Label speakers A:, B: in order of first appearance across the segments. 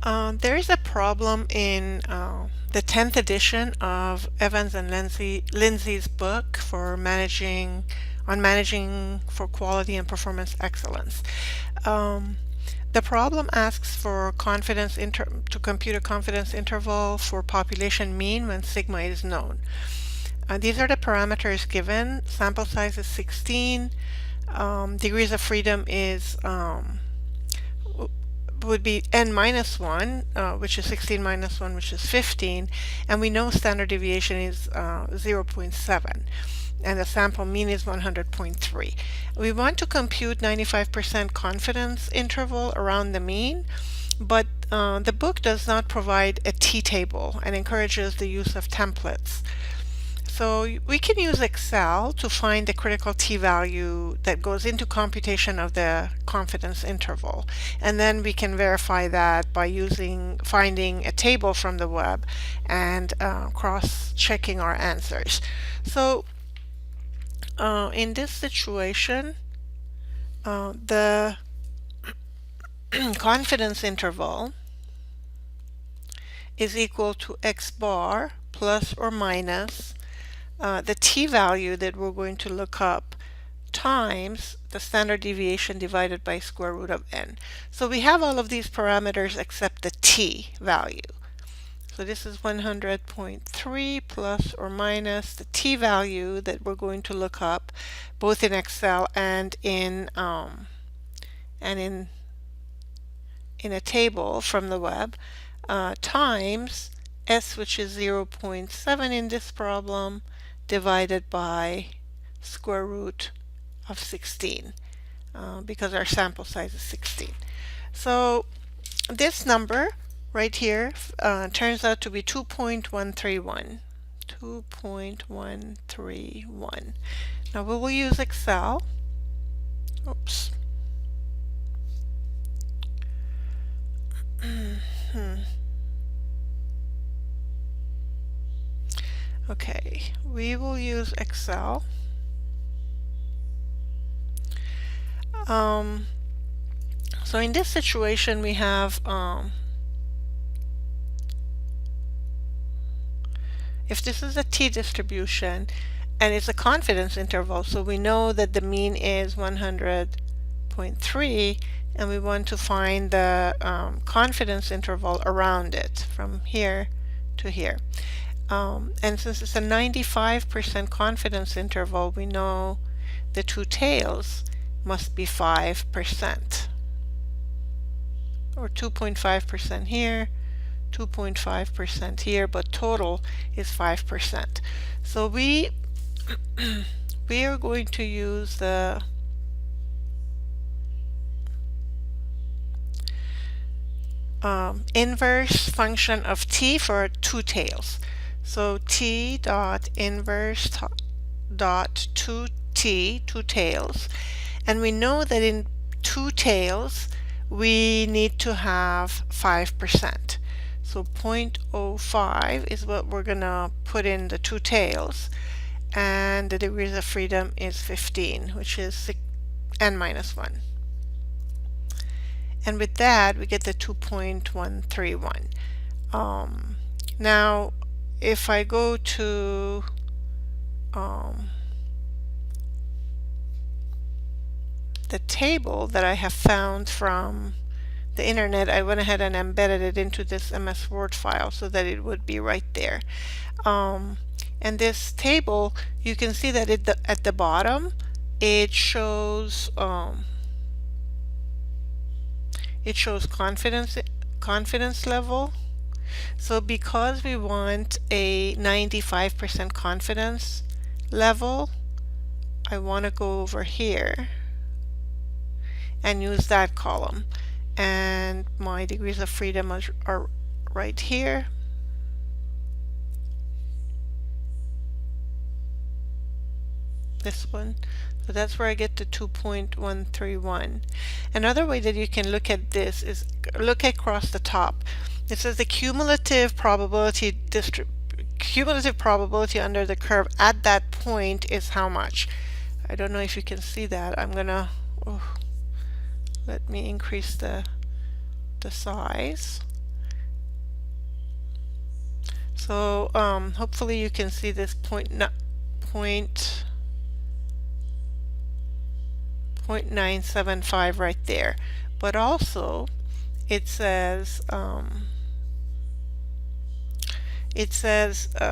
A: There is a problem in the 10th edition of Evans and Lindsay's book for managing for quality and performance excellence. Um, the problem asks for to compute a confidence interval for population mean when sigma is known. These are the parameters given. Sample size is 16. Degrees of freedom is would be n minus 1, which is 16 minus 1, which is 15, and we know standard deviation is 0.7, and the sample mean is 100.3. We want to compute 95% confidence interval around the mean, but the book does not provide a t-table and encourages the use of templates. So we can use Excel to find the critical t-value that goes into computation of the confidence interval. And then we can verify that by finding a table from the web and cross-checking our answers. So in this situation, the confidence interval is equal to x bar plus or minus the t-value that we're going to look up times the standard deviation divided by square root of n. So we have all of these parameters except the t value. So this is 100.3 plus or minus the t value that we're going to look up both in Excel and in a table from the web times s, which is 0.7 in this problem, divided by square root of 16 because our sample size is 16. So this number right here turns out to be 2.131. 2.131. Now we will use Excel. Oops. Okay, we will use Excel. So in this situation we have if this is a t-distribution and it's a confidence interval, so we know that the mean is 100.3 and we want to find the confidence interval around it from here to here. And since it's a 95% confidence interval, we know the two tails must be 5%, or 2.5% here, 2.5% here, but total is 5%. So we are going to use the inverse function of t for two tails. So t dot inverse dot 2t, two tails, and we know that in two tails we need to have 5%. So 0.05 is what we're gonna put in the two tails, and the degrees of freedom is 15, which is n minus 1. And with that we get the 2.131. Now if I go to the table that I have found from the internet, I went ahead and embedded it into this MS Word file so that it would be right there. And this table, you can see that at the bottom it shows confidence level. So because we want a 95% confidence level, I want to go over here and use that column, and my degrees of freedom are right here. This one. So that's where I get the 2.131. Another way that you can look at this is look across the top. It says the cumulative probability under the curve at that point is how much? I don't know if you can see that. I'm gonna let me increase the size. So hopefully you can see this point 0.975 right there. But also it says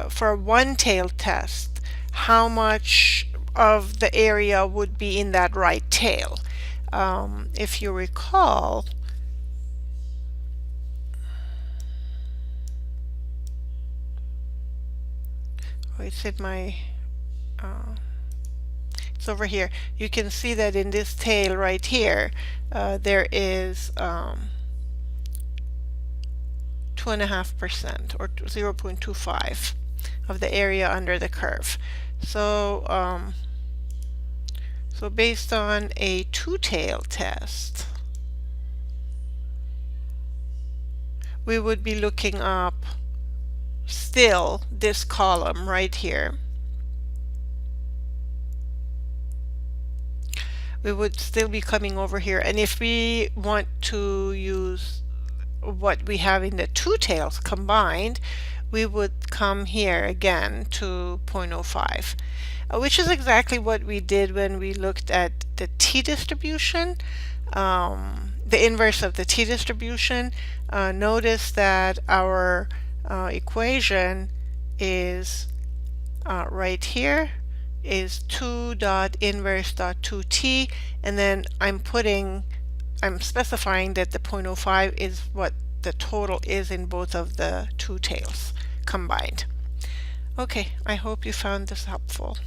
A: for a one-tailed test, how much of the area would be in that right tail. If you recall, it's in my it's over here. You can see that in this tail right here, there is 2.5% or 0.25 of the area under the curve. So so based on a two-tail test, we would be looking up still this column right here. We would still be coming over here, and if we want to use what we have in the two tails combined, we would come here again to 0.05, which is exactly what we did when we looked at the t-distribution, the inverse of the t-distribution. Notice that our equation is right here is 2 dot inverse dot 2t, and then I'm specifying that the 0.05 is what the total is in both of the two tails combined. Okay, I hope you found this helpful.